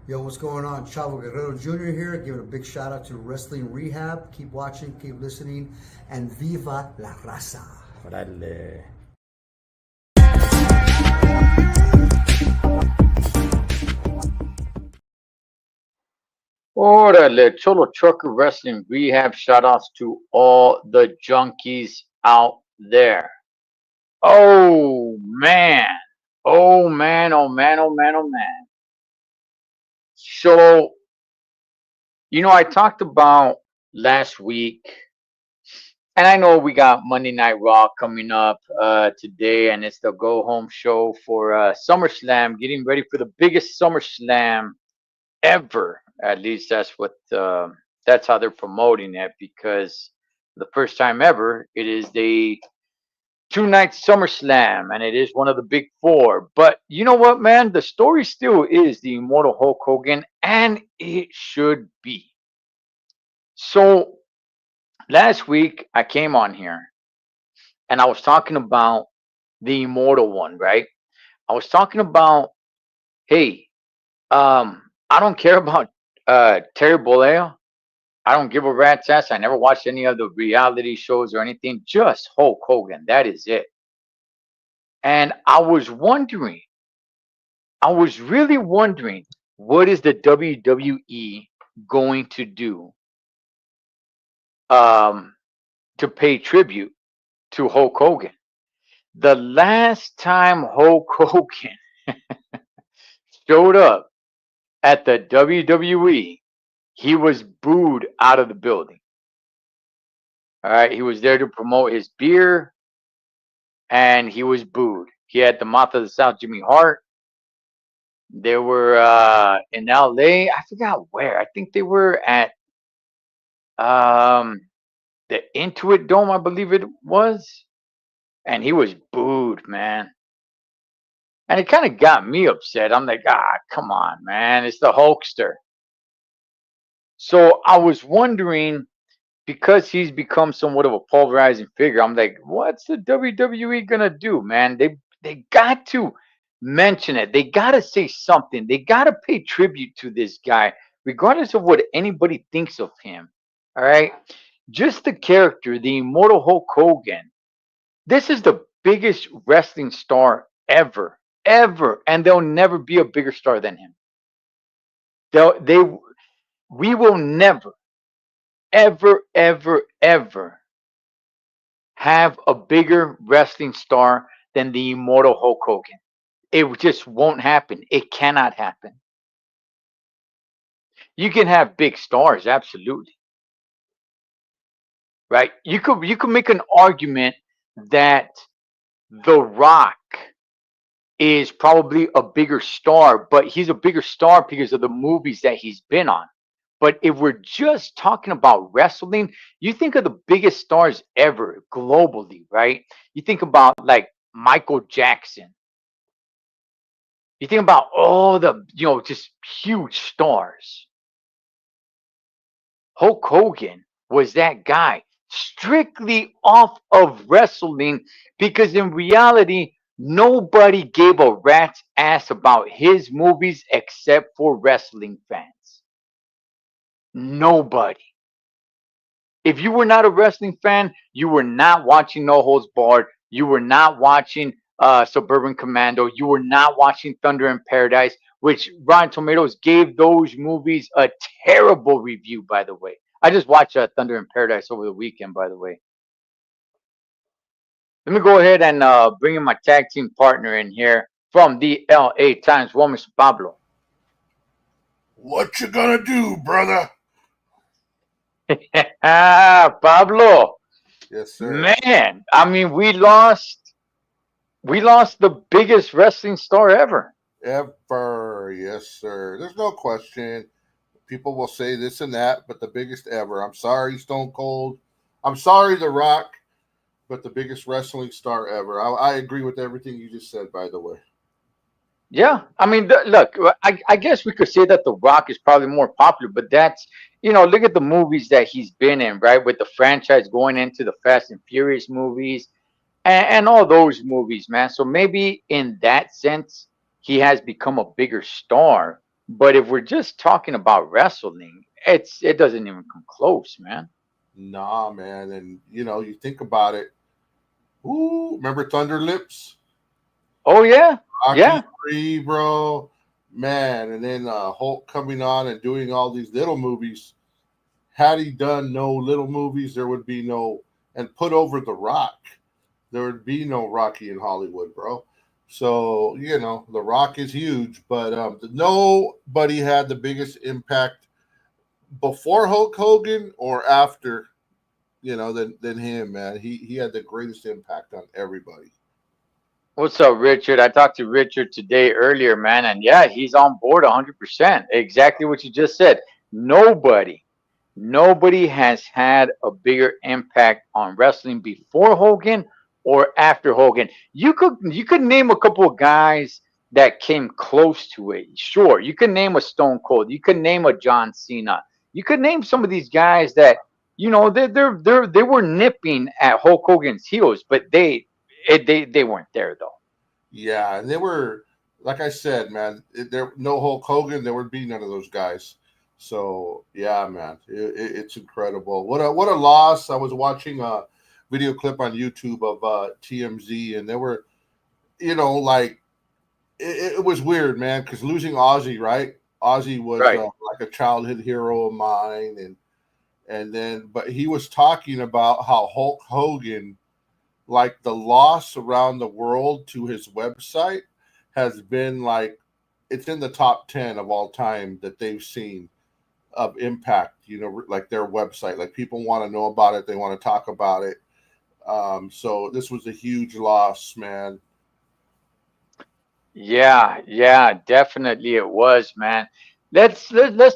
Yo, what's going on? Chavo Guerrero Jr. here, giving a big shout out to Wrestling Rehab. Keep watching, keep listening, and viva la raza. Órale. Órale, Cholo Trucker Wrestling Rehab shout outs to all the junkies out there. Oh man. Oh man, oh man, oh man, oh man. So, I talked about last week, and I know we got Monday Night Raw coming up today, and it's the go home show for SummerSlam, getting ready for the biggest SummerSlam ever. At least that's how they're promoting it, because the first time ever it is the two-night SummerSlam, and it is one of the big four. But you know what, man? The story still is the immortal Hulk Hogan, and it should be. So last week I came on here and I was talking about the immortal one, right? I was talking about, hey, I don't care about Terry Bollea. I don't give a rat's ass. I never watched any of the reality shows or anything. Just Hulk Hogan. That is it. And I was really wondering, what is the WWE going to do um, to pay tribute to Hulk Hogan? The last time Hulk Hogan showed up at the WWE, he was booed out of the building. All right, he was there to promote his beer, and he was booed. He had the mouth of the South, Jimmy Hart. They were in LA. I forgot where. I think they were at um, the Intuit Dome, I believe it was. And he was booed, man. And it kind of got me upset. I'm like, come on, man. It's the Hulkster. So I was wondering, because he's become somewhat of a pulverizing figure, I'm like, what's the WWE gonna do, man? They got to mention it. They gotta say something. They gotta pay tribute to this guy, regardless of what anybody thinks of him. All right. Just the character, the immortal Hulk Hogan. This is the biggest wrestling star ever, ever, and there'll never be a bigger star than him. They we will never, ever, ever, ever have a bigger wrestling star than the immortal Hulk Hogan. It just won't happen. It cannot happen. You can have big stars, absolutely, right? You could make an argument that The Rock is probably a bigger star, but he's a bigger star because of the movies that he's been on. But if we're just talking about wrestling, you think of the biggest stars ever globally, right? You think about like Michael Jackson. You think about all the, just huge stars. Hulk Hogan was that guy, strictly off of wrestling, because in reality, nobody gave a rat's ass about his movies except for wrestling fans. Nobody. If you were not a wrestling fan, you were not watching No Holds Barred. You were not watching Suburban Commando. You were not watching Thunder in Paradise, which Rotten Tomatoes gave those movies a terrible review, by the way. I just watched Thunder in Paradise over the weekend, by the way. Let me go ahead and bring in my tag team partner in here from the LA Times, Mr. Pablo. What you gonna do, brother? Pablo, Yes, sir. man, I mean, we lost the biggest wrestling star ever. Ever. Yes, sir. There's no question. People will say this and that, but the biggest ever. I'm sorry, Stone Cold. I'm sorry, The Rock, but the biggest wrestling star ever. I agree with everything you just said, by the way. Yeah, I mean, look, I guess we could say that The Rock is probably more popular, but that's, look at the movies that he's been in, right? With the franchise going into the Fast and Furious movies and all those movies, man. So maybe in that sense, he has become a bigger star. But if we're just talking about wrestling, it doesn't even come close, man. Nah, man. And you think about it. Ooh, remember Thunder Lips? Oh yeah, Rocky yeah. 3, bro. Man, and then Hulk coming on and doing all these little movies. Had he done no little movies, there would be no, and put over The Rock, there would be no Rocky in Hollywood, bro. So, The Rock is huge, but nobody had the biggest impact before Hulk Hogan or after, than him, man. He had the greatest impact on everybody. What's up, Richard? I talked to Richard today earlier, man, and yeah, he's on board 100%. Exactly what you just said. Nobody, nobody has had a bigger impact on wrestling before Hogan or after Hogan. You could name a couple of guys that came close to it. Sure, you could name a Stone Cold. You could name a John Cena. You could name some of these guys that they were nipping at Hulk Hogan's heels, but they weren't there though. Yeah, and they were, like I said, man. There no Hulk Hogan, there would be none of those guys. So yeah, man, it's incredible. What a loss! I was watching a video clip on YouTube of TMZ, and they were, like it was weird, man, because losing Ozzy, right? Ozzy was Right. like a childhood hero of mine, and then but he was talking about how Hulk Hogan, like the loss around the world to his website, has been like it's in the top 10 of all time that they've seen of impact, like their website. Like people want to know about it, they want to talk about it. So this was a huge loss, man. Yeah, yeah, definitely it was, man. Let's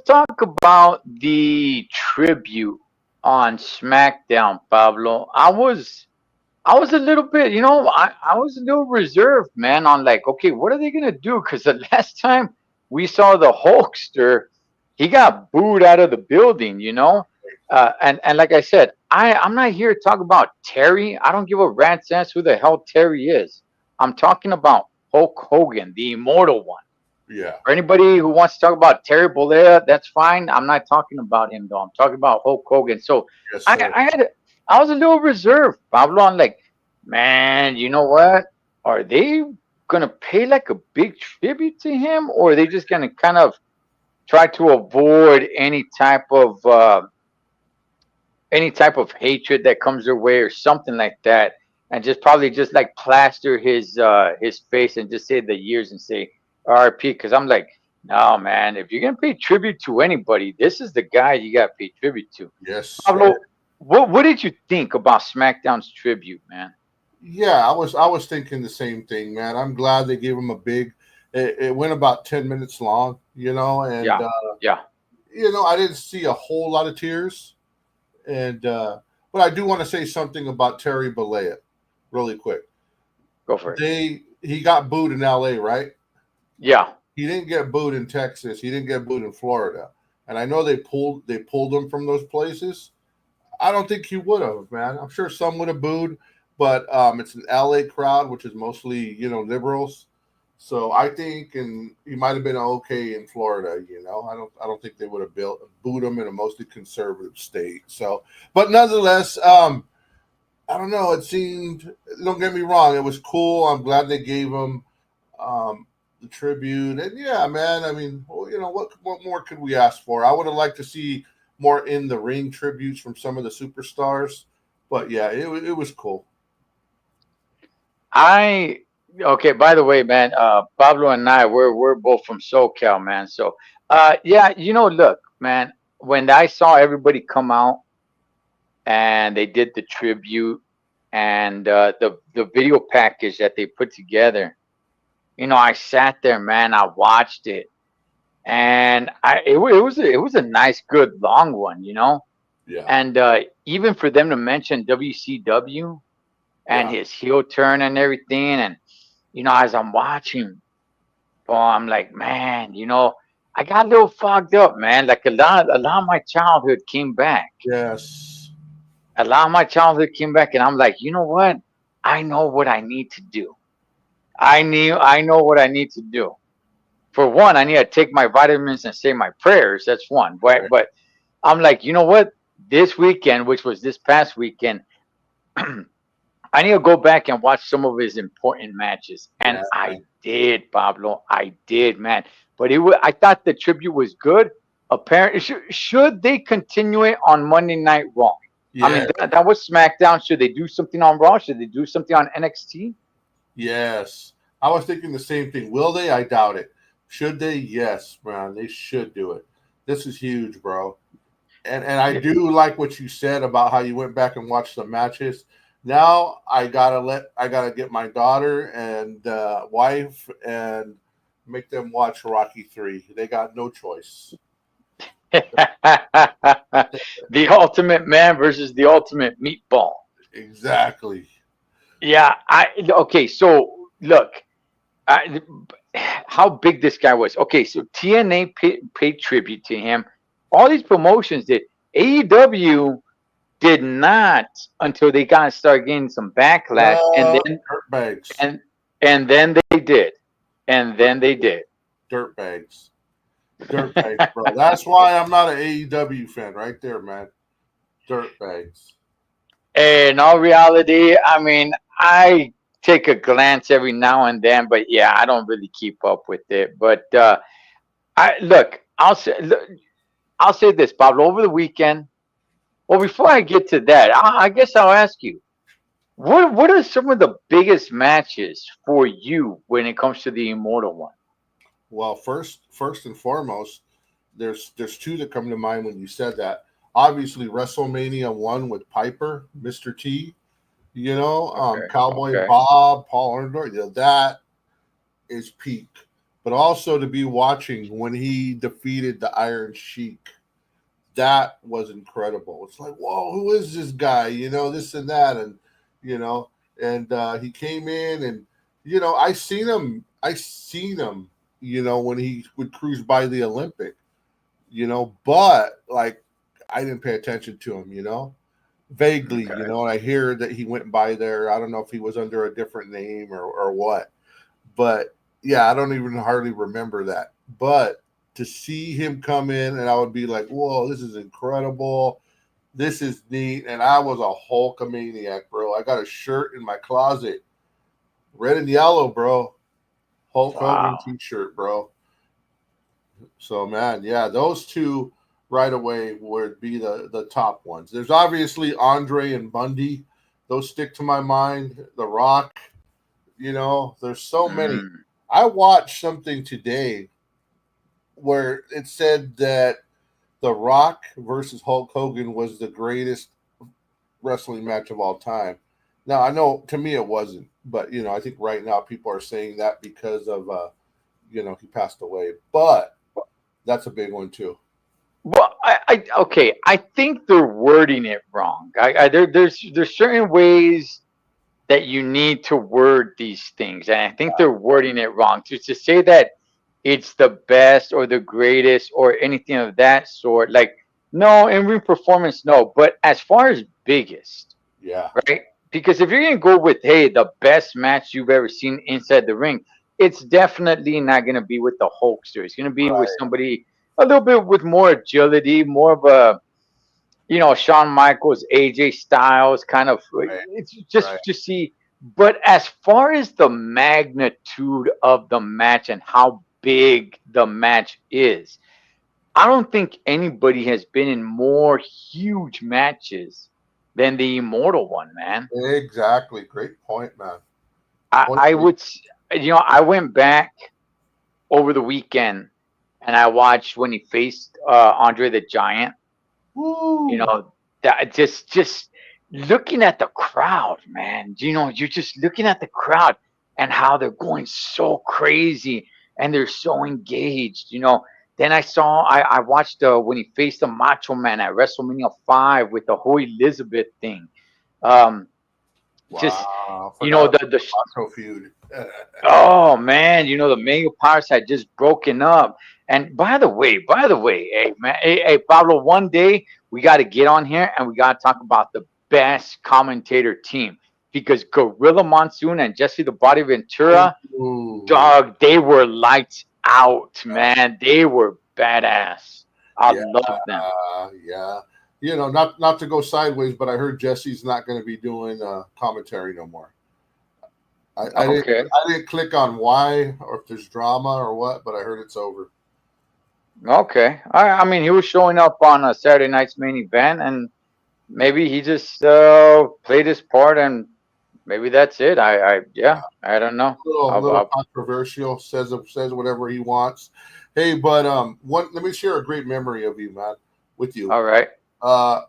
talk about the tribute on SmackDown, Pablo. I was a little bit, I was a little reserved, man, on like, okay, what are they gonna do? Because the last time we saw the Hulkster, he got booed out of the building. And like I said, I'm not here to talk about Terry. I don't give a rat's ass who the hell Terry is. I'm talking about Hulk Hogan, the immortal one. Yeah. For anybody who wants to talk about Terry Bollea, that's fine. I'm not talking about him though. I'm talking about Hulk Hogan. So Yes, I, sir. I had, I was a little reserved, Pablo. I'm like, man, you know what? Are they gonna pay like a big tribute to him, or are they just gonna kind of try to avoid any type of hatred that comes their way or something like that, and just probably just like plaster his face and just say the years and say RP? Because I'm like, no, man, if you're gonna pay tribute to anybody, this is the guy you got to pay tribute to. Yes, sir. Pablo, what did you think about SmackDown's tribute, man? Yeah, I was thinking the same thing, man. I'm glad they gave him a big. It went about 10 minutes long, and Yeah, yeah. I didn't see a whole lot of tears, and but I do want to say something about Terry Bollea, really quick. Go for it. He got booed in L.A., right? Yeah. He didn't get booed in Texas. He didn't get booed in Florida, and I know they pulled him from those places. I don't think he would have, man. I'm sure some would have booed, but it's an LA crowd, which is mostly liberals. So I think, and he might have been okay in Florida. I don't think they would have booed him in a mostly conservative state. So, but nonetheless, I don't know. It seemed. Don't get me wrong. It was cool. I'm glad they gave him the tribute, and yeah, man. I mean, well, what more could we ask for? I would have liked to see more in the ring tributes from some of the superstars. But yeah, it was cool. I Okay. By the way, man, Pablo and I, we're both from SoCal, man. So, yeah, look, man, when I saw everybody come out and they did the tribute and the video package that they put together, I sat there, man. I watched it, and it was a nice, good, long one. Yeah, And even for them to mention WCW and yeah, his heel turn and everything, and as I'm watching, oh, I'm like, man, I got a little fogged up, man. Like a lot of my childhood came back. yes, A lot of my childhood came back, and I'm like, you know what? I know what I need to do. I know what I need to do. for one, I need to take my vitamins and say my prayers. That's one. Right. But I'm like, you know what? This weekend, which was this past weekend, I need to go back and watch some of his important matches, and Yeah, I did, Pablo. I did, man. But I thought the tribute was good. Apparently, should they continue it on Monday Night Raw? I mean, yeah, that was SmackDown. Should they do something on Raw? Should they do something on NXT? yes. I was thinking the same thing. Will they? I doubt it. Should they? Yes, man. They should do it. This is huge, bro. And I Yeah. do like what you said about how you went back and watched the matches. Now I gotta get my daughter and wife and make them watch Rocky 3. They got no choice. The Ultimate Man versus the Ultimate Meatball. Exactly. Yeah, okay. So look, I, how big this guy was. Okay, so TNA paid tribute to him. All these promotions did. AEW did not until they got started getting some backlash, No, dirt bags. and and then they did, and then they did. Dirt bags. Dirt bags, bro. That's why I'm not an AEW fan right there, man. Dirt bags. In all reality, I mean, I take a glance every now and then, but yeah, I don't really keep up with it. But I look, I'll say this, Pablo. Over the weekend, well, before I get to that, I guess I'll ask you, what are some of the biggest matches for you when it comes to the Immortal One? Well, first and foremost, there's two that come to mind when you said that. Obviously, WrestleMania 1 with Piper, Mr. T, Okay, Cowboy okay, Bob, Paul Orndorff. That is peak. But also to be watching when he defeated the Iron Sheik, that was incredible. It's like, whoa, who is this guy? This and that, and you know, and he came in, and I seen him, when he would cruise by the Olympic, but like I didn't pay attention to him, vaguely, okay. and I hear that he went by there. I don't know if he was under a different name or what, but yeah, I don't even hardly remember that. But to see him come in, and I would be like, whoa, this is incredible. This is neat. And I was a Hulkamaniac, bro. I got a shirt in my closet, red and yellow, bro. Hulk Hogan Wow. t-shirt, bro. So man, yeah, those two right away would be the top ones. There's obviously Andre and Bundy. Those stick to my mind. The Rock, there's so many. Mm, I watched something today where it said that The Rock versus Hulk Hogan was the greatest wrestling match of all time. Now, I know to me it wasn't, but I think right now people are saying that because of he passed away. But that's a big one too. well, okay. I think they're wording it wrong. There's certain ways that you need to word these things, and I think they're wording it wrong. To say that it's the best or the greatest or anything of that sort, like no, in ring performance, no. But as far as biggest, Yeah, right? Because if you're gonna go with hey, the best match you've ever seen inside the ring, it's definitely not gonna be with the Hulkster. It's gonna be with right, somebody a little bit with more agility, more of a Shawn Michaels, AJ Styles kind of. right, It's just right. to see. But as far as the magnitude of the match and how big the match is, I don't think anybody has been in more huge matches than the Immortal One, man. Exactly. Great point, man. Point I taken. would, I went back over the weekend and I watched when he faced Andre the Giant. You Woo! know, that just looking at the crowd, man. You're just looking at the crowd and how they're going so crazy and they're so engaged. Then I watched when he faced the Macho Man at WrestleMania 5 with the whole Elizabeth thing. Um, just Wow, forgot about the the Paco feud. Oh man, the Mega Powers had just broken up. And by the way, hey man, hey Pablo, one day we got to get on here and we got to talk about the best commentator team because Gorilla Monsoon and Jesse the Body Ventura, Ooh, dog, they were lights out, man. They were badass. I Yeah, love them. yeah. You know, not to go sideways, but I heard Jesse's not going to be doing commentary no more. Okay. I didn't click on why or if there's drama or what, but I heard it's over. Okay. I mean, he was showing up on a Saturday night's main event, and maybe he just played his part, and maybe that's it. Yeah, I don't know. Little controversial. Says whatever he wants. Hey, but one let me share a great memory of you, man, with you. All right. Uh,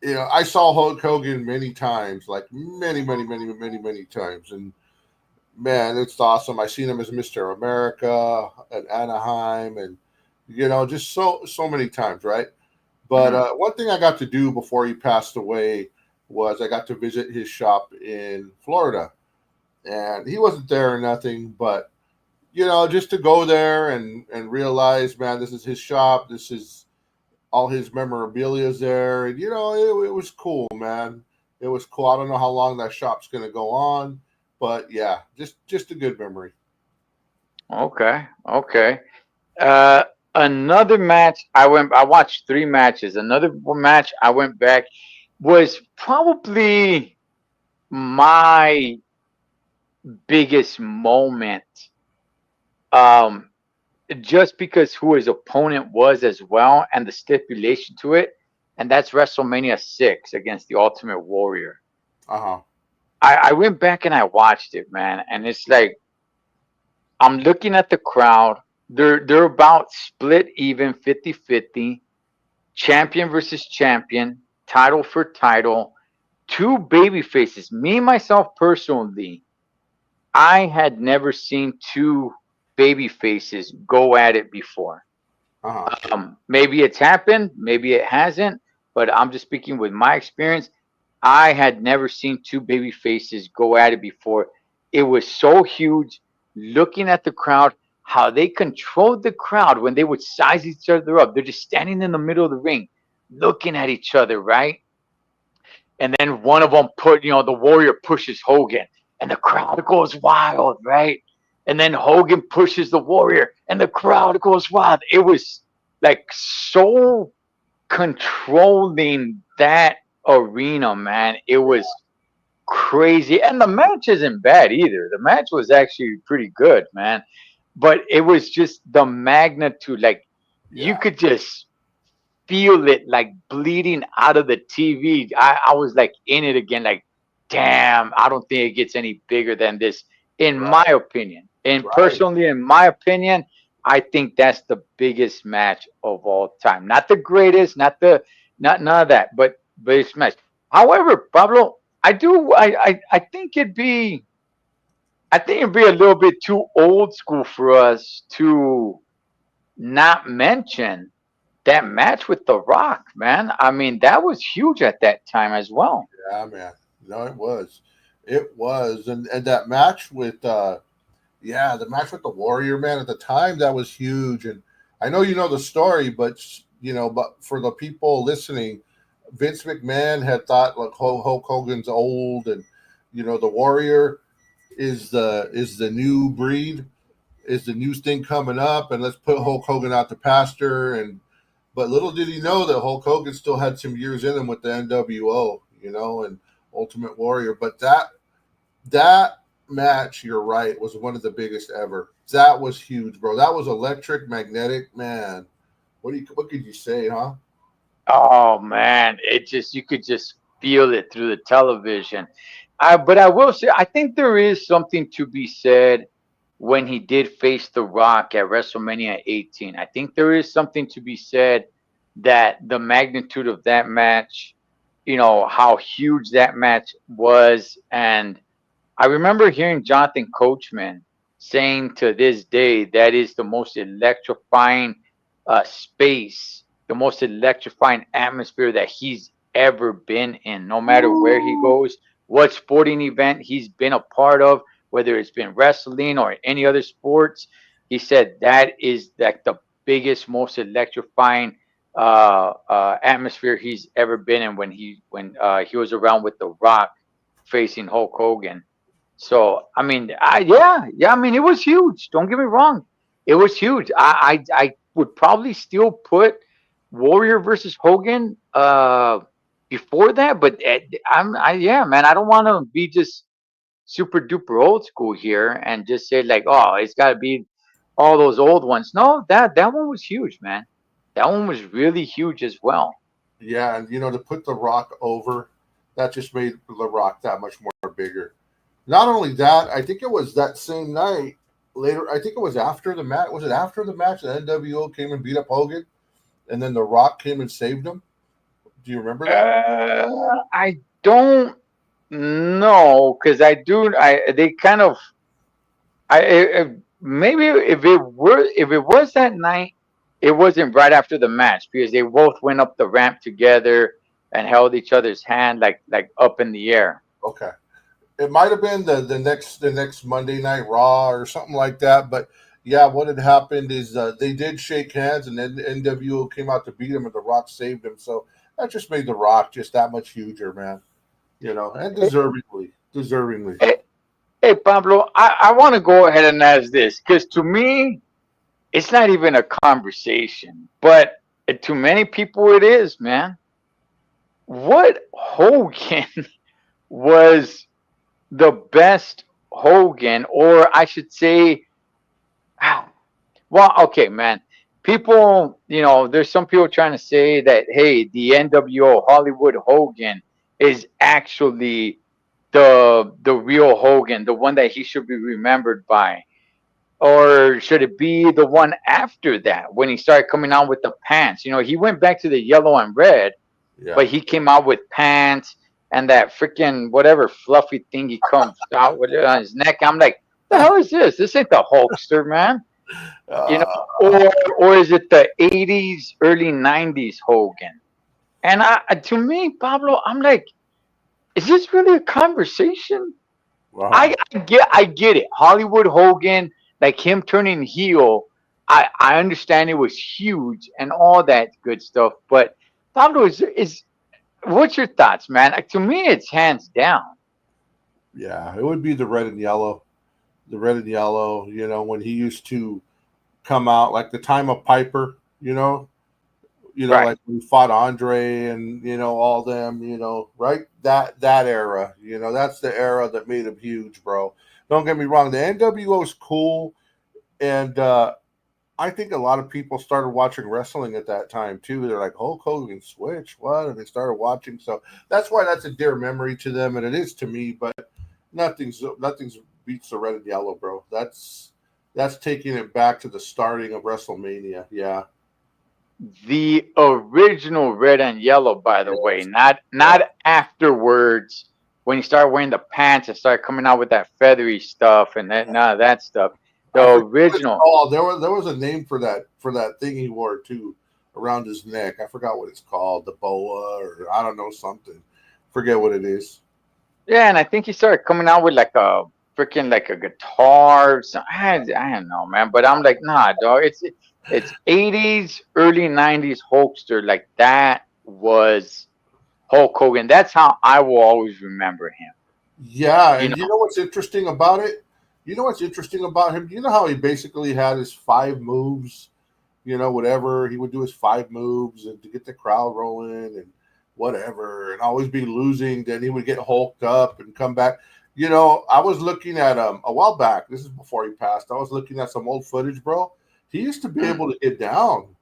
you know, I saw Hulk Hogan many times, like many times, and man, it's awesome. I seen him as Mr. America at Anaheim, and you know, just so many times, right? But Mhm. one thing I got to do before he passed away was I got to visit his shop in Florida, and he wasn't there or nothing, but you know, just to go there and realize, man, this is his shop. This is all his memorabilia is there, and you know, it was cool, man. It was cool. I don't know how long that shop's gonna go on, but yeah, just a good memory. Okay. Okay. Uh, Another match I watched three matches. Another match I went back was probably my biggest moment. Um, just because who his opponent was as well, and the stipulation to it, and that's WrestleMania 6 against the Ultimate Warrior. Uh huh. I went back and I watched it, man, and it's like I'm looking at the crowd. They're about split even 50-50. Champion versus champion, title for title, two baby faces. Me myself personally, I had never seen two baby faces go at it before. Uh huh. Maybe it's happened, maybe it hasn't, but I'm just speaking with my experience. I had never seen two baby faces go at it before. It was so huge. Looking at the crowd, how they controlled the crowd when they would size each other up. They're just standing in the middle of the ring, looking at each other, right? And then one of them the Warrior pushes Hogan, and the crowd goes wild, right? And then Hogan pushes the Warrior, and the crowd goes wild. It was like so controlling that arena, man. It was crazy. And the match isn't bad either. The match was actually pretty good, man. But it was just the magnitude. Like, you Yeah. could just feel it like bleeding out of the TV. I was like in it again, like, damn, I don't think it gets any bigger than this, in my Right. opinion. And Right. personally, in my opinion, I think that's the biggest match of all time. Not the greatest, not none of that, but biggest match. However, Pablo, I think it'd be a little bit too old school for us to not mention that match with The Rock, man. I mean, that was huge at that time as well. Yeah, man. No, it was. It was. And that match with yeah, the match with the Warrior, man, at the time that was huge. And I know you know the story, but you know, but for the people listening, Vince McMahon had thought like Hulk Hogan's old, and you know, the Warrior is the new breed, is the new thing coming up, and let's put Hulk Hogan out to pasture. And but little did he know that Hulk Hogan still had some years in him with the NWO, you know, and Ultimate Warrior. But that match, you're right, was one of the biggest ever. That was huge, bro. That was electric, magnetic, man. What could you say, huh? Oh man, it just you could just feel it through the television. But I will say, I think there is something to be said when he did face The Rock at WrestleMania 18. I think there is something to be said that the magnitude of that match, how huge that match was. And I remember hearing Jonathan Coachman saying to this day that is the most electrifying space, the most electrifying atmosphere that he's ever been in, no matter where he goes, what sporting event he's been a part of, whether it's been wrestling or any other sports. He said that is like the biggest, most electrifying atmosphere he's ever been in when he was around with The Rock facing Hulk Hogan. So I mean, yeah, I mean, it was huge. Don't get me wrong. It was huge. I would probably still put Warrior versus Hogan before that, but yeah, man, I don't want to be just super duper old school here and just say like, oh, it's got to be all those old ones. No, that one was huge, man. That one was really huge as well. Yeah, and to put The Rock over, that just made The Rock that much more bigger. Not only that, I think it was that same night. Later, I think it was after the match. Was it after the match that NWO came and beat up Hogan, and then The Rock came and saved him? Do you remember that? I don't know because I do. They kind of maybe if it was that night, it wasn't right after the match because they both went up the ramp together and held each other's hand like up in the air. Okay, it might have been the next Monday Night Raw or something like that. But yeah, what had happened is they did shake hands, and then NWO came out to beat him, and The Rock saved him. So that just made The Rock just that much huger, man. And deservingly. Hey, hey Pablo, I want to go ahead and ask this because to me, it's not even a conversation, but to many people it is, man. What Hogan was the best Hogan, or I should say, well, okay, man. People, there's some people trying to say that, hey, the NWO Hollywood Hogan is actually the real Hogan, the one that he should be remembered by. Or should it be the one after that when he started coming out with the pants? He went back to the yellow and red, Yeah. but he came out with pants and that freaking whatever fluffy thing he comes out with on his neck. I'm like, the hell is this? This ain't the Hulkster, man. You know, Uh, or is it the '80s, early '90s Hogan? And to me, Pablo, I'm like, is this really a conversation? wow. I get it. Hollywood Hogan, like him turning heel, I understand it was huge and all that good stuff. But Pablo, is what's your thoughts, man? Like, to me, it's hands down. Yeah, it would be the red and yellow. The red and yellow, when he used to come out like the time of Piper, Right. like when he fought Andre and all them, right? That era, that's the era that made him huge, bro. Don't get me wrong, the NWO is cool, and I think a lot of people started watching wrestling at that time too. They're like Hulk Hogan switch, what? And they started watching, so that's why that's a dear memory to them, and it is to me. But nothing's beats the red and yellow, bro. That's taking it back to the starting of WrestleMania. Yeah. The original red and yellow, by the way, Yes. not afterwards when he started wearing the pants and started coming out with that feathery stuff and that none of that stuff. The I forget what it's original. called. There was a name for that thing he wore too around his neck. I forgot what it's called, the boa or I don't know something. Forget what it is. Yeah, and I think he started coming out with like a freaking like a guitar. So I don't know, man. But I'm like, nah, dog. It's '80s, early '90s Hulkster. Like that was Hulk Hogan. That's how I will always remember him. Yeah, You and you know, know what's interesting about it? You know what's interesting about him? You know how he basically had his five moves, whatever. He would do his five moves and to get the crowd rolling and whatever, and always be losing. Then he would get hulked up and come back. I was looking at a while back. This is before he passed. I was looking at some old footage, bro. He used to be Mm. able to get down,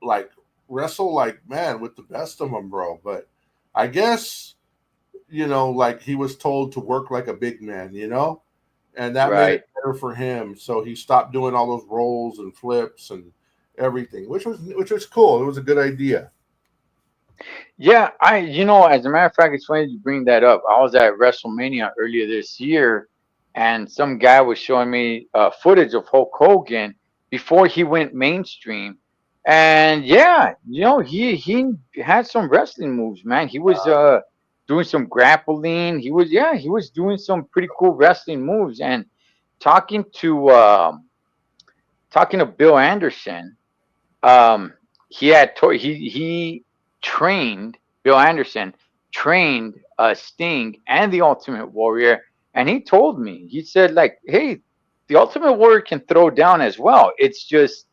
like wrestle, like man, with the best of them, bro. But I guess like he was told to work like a big man, and that made it right. better for him. So he stopped doing all those rolls and flips and everything, which was cool. It was a good idea. Yeah, as a matter of fact, it's funny you bring that up. I was at WrestleMania earlier this year, and some guy was showing me footage of Hulk Hogan before he went mainstream. And yeah, he had some wrestling moves, man. He was doing some grappling. He was doing some pretty cool wrestling moves. And talking to um, talking to Bill Anderson, um, he trained Bill Anderson trained Sting and the Ultimate Warrior, and he told me he said like, hey, the Ultimate Warrior can throw down as well. It's just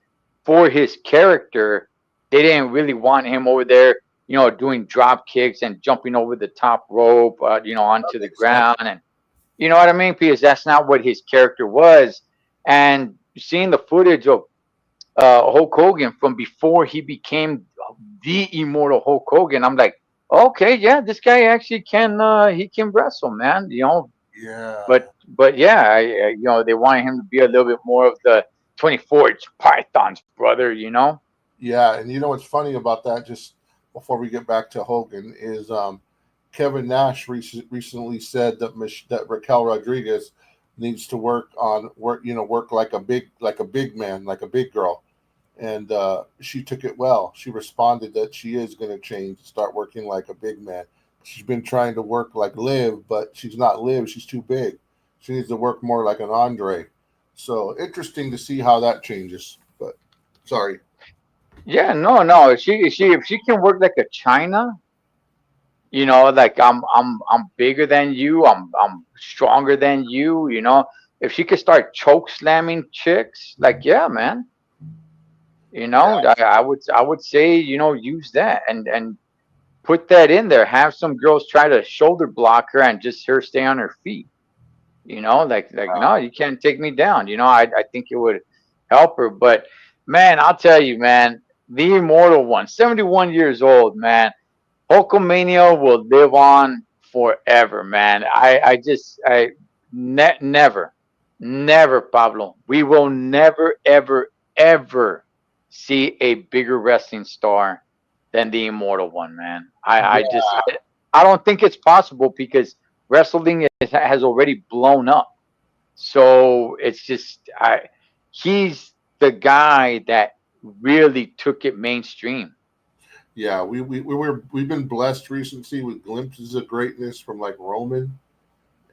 for his character, they didn't really want him over there, doing drop kicks and jumping over the top rope, That onto the makes sense. ground, and you know what I mean? Because that's not what his character was. And seeing the footage of Hulk Hogan from before he became the immortal Hulk Hogan, I'm like, okay, yeah, this guy actually he can wrestle, man. Yeah. But yeah, they wanted him to be a little bit more of the 24 inch python's brother, Yeah, and you know what's funny about that? Just before we get back to Hogan, is Kevin Nash recently said that that Raquel Rodriguez needs to work like a big man, like a big girl, and she took it well. She responded that she is going to change, start working like a big man. She's been trying to work like Liv, but she's not Liv. She's too big. She needs to work more like an Andre. So interesting to see how that changes. But sorry. Yeah, no. If she can work like a China, like I'm bigger than you, I'm stronger than you, if she could start choke slamming chicks, like, yeah, man, I would say, use that and put that in there. Have some girls try to shoulder block her and just her stay on her feet. Like, no, you can't take me down. I think it would help her. But man, I'll tell you, man, the immortal one, 71 years old, man. Hulkamania will live on forever, man. Never, never, Pablo. We will never, ever, ever see a bigger wrestling star than the immortal one, man. I don't think it's possible because wrestling has already blown up. So it's just, he's the guy that really took it mainstream. Yeah, we've been blessed recently with glimpses of greatness from like Roman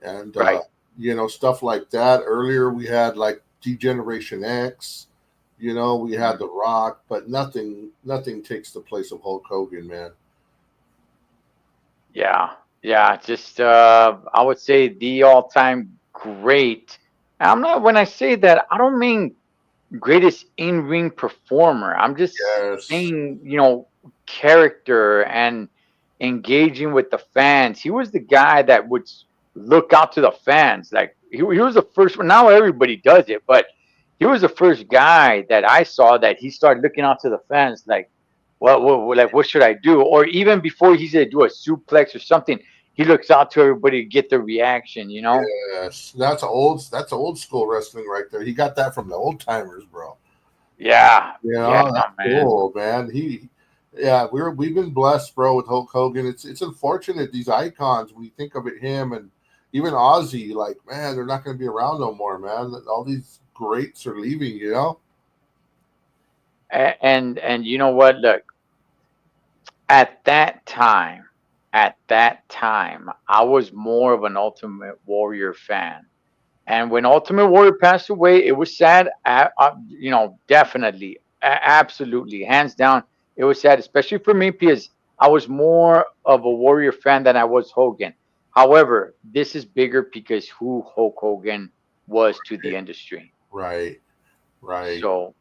and Right. stuff like that. Earlier we had like Degeneration X, we had The Rock, but nothing takes the place of Hulk Hogan, man. Yeah, yeah. Just I would say the all-time great. I'm not when I say that, I don't mean greatest in-ring performer. I'm just Yes. saying, character and engaging with the fans. He was the guy that would look out to the fans. Like he was the first one. Now everybody does it, but he was the first guy that I saw that he started looking out to the fans. Like, like what should I do? Or even before he's gonna do a suplex or something, he looks out to everybody to get the reaction. Yes. That's old school wrestling right there. He got that from the old timers, bro. Yeah, yeah, That's man. cool, man. Yeah, we've been blessed, bro, with Hulk Hogan. It's unfortunate these icons when you think of it, him and even Ozzy, like, man, they're not going to be around no more, man. All these greats are leaving. And you know what? Look, at that time, I was more of an Ultimate Warrior fan. And when Ultimate Warrior passed away, it was sad. Definitely, absolutely, hands down, it was sad, especially for me because I was more of a Warrior fan than I was Hogan. However, this is bigger because who Hulk Hogan was to the industry. Right, right. So,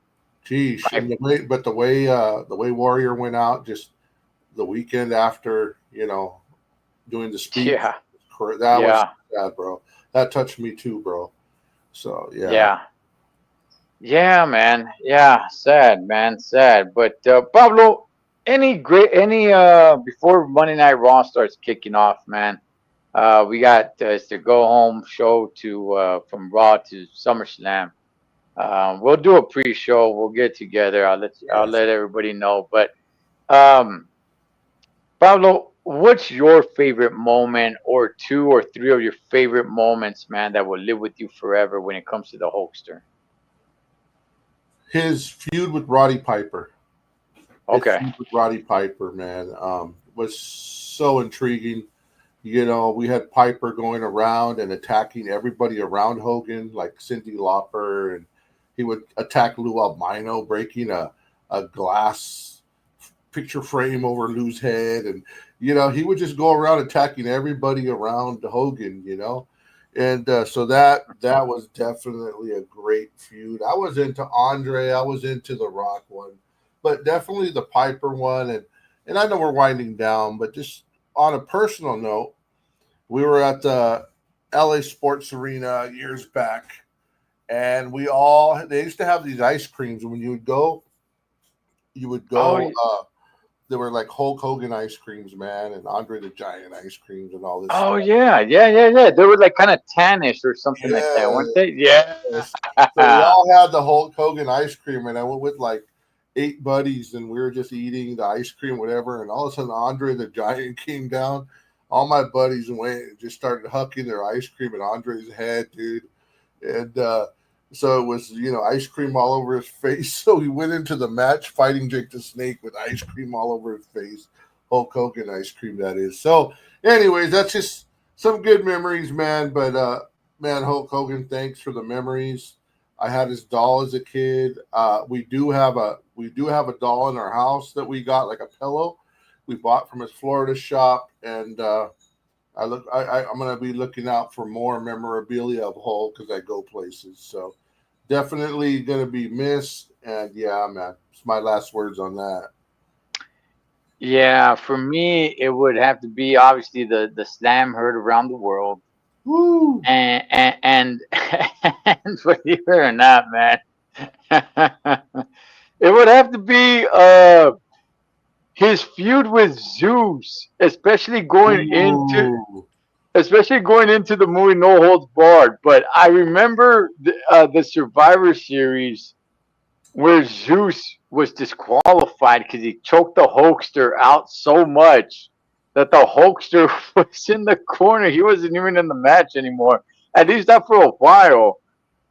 Geesh, I, and the way Warrior went out just the weekend after, doing the speech, yeah, that was yeah, sad, bro. That touched me too, bro. So yeah. yeah. Yeah, man. Yeah, sad, man, sad. But Pablo, any before Monday Night Raw starts kicking off, man. We got it's the go home show to from Raw to SummerSlam. We'll do a pre-show. We'll get together. I'll Yes. let everybody know. But um, Pablo, what's your favorite moment, or two or three of your favorite moments, man, that will live with you forever when it comes to the Hulkster? His feud with Roddy Piper. His Okay. feud with Roddy Piper, man, was so intriguing. We had Piper going around and attacking everybody around Hogan, like Cyndi Lauper, and he would attack Lou Albino, breaking a glass picture frame over Lou's head, and he would just go around attacking everybody around Hogan. And so that was definitely a great feud. I was into Andre, I was into the Rock one, but definitely the Piper one. And I know we're winding down, but just on a personal note, we were at the LA Sports Arena years back, and we all they used to have these ice creams. When you would Oh, go. There were like Hulk Hogan ice creams, man, and Andre the Giant ice creams, and all this oh stuff. yeah, yeah, yeah, yeah. They were like kind of tannish or something like that, weren't Yes. they? Yeah. So we all had the Hulk Hogan ice cream, and I went with like 8 buddies, and we were just eating the ice cream, whatever. And all of a sudden, Andre the Giant came down. All my buddies went and just started hucking their ice cream at Andre's head, dude. And so it was, ice cream all over his face. So he went into the match fighting Jake the Snake with ice cream all over his face. Hulk Hogan ice cream, that is. So, anyways, that's just some good memories, man. But man, Hulk Hogan, thanks for the memories. I had his doll as a kid. We do have a doll in our house that we got, like a pillow we bought from his Florida shop, and I'm gonna be looking out for more memorabilia of Hulk as I go places. So definitely gonna be missed. And yeah, man, it's my last words on that. Yeah, for me, it would have to be obviously the slam heard around the world, Woo! and and believe it or not, man, it would have to be his feud with Zeus, Ooh. especially going into the movie No Holds Barred. But I remember the Survivor Series where Zeus was disqualified because he choked the Hulkster out so much that the Hulkster was in the corner. He wasn't even in the match anymore. At least not for a while.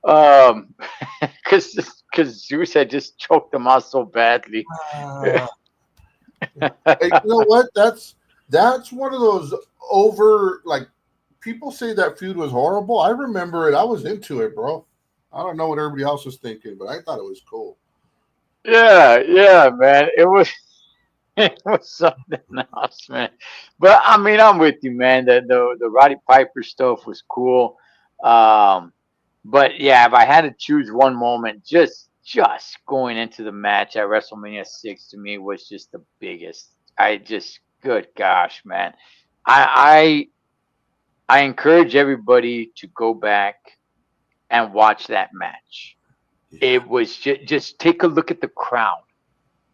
Um, because Zeus had just choked him out so badly. Uh, Hey, you know what? That's one of those over, like, people say that feud was horrible. I remember it. I was into it, bro. I don't know what everybody else was thinking, but I thought it was cool. Yeah, yeah, man. It was it was something else, man. But I mean, I'm with you, man. The Roddy Piper stuff was cool. Um, but yeah, if I had to choose one moment, just going into the match at WrestleMania 6 to me was just the biggest. I just, good gosh, man. I I encourage everybody to go back and watch that match. Yeah. It was just take a look at the crowd.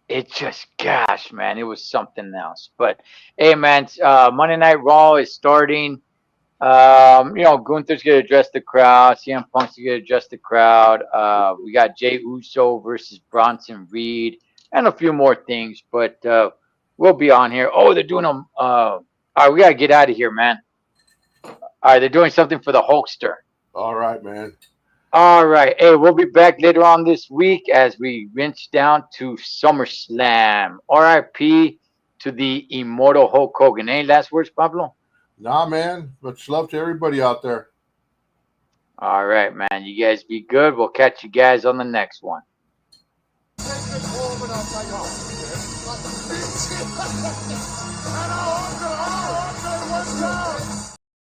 It just, gosh, man, it was something else. But hey, man, Monday Night Raw is starting. Gunther's gonna address the crowd. CM Punk's gonna address the crowd. We got Jay Uso versus Bronson Reed, and a few more things. But we'll be on here. Oh, they're doing them. All right, we gotta get out of here, man. All right, they're doing something for the Hulkster. All right, man. All right. Hey, we'll be back later on this week as we reach down to SummerSlam. RIP to the immortal Hulk Hogan. Any last words, Pablo? Nah, man. Much love to everybody out there. All right, man. You guys be good. We'll catch you guys on the next one. Take this home and I'll take off. And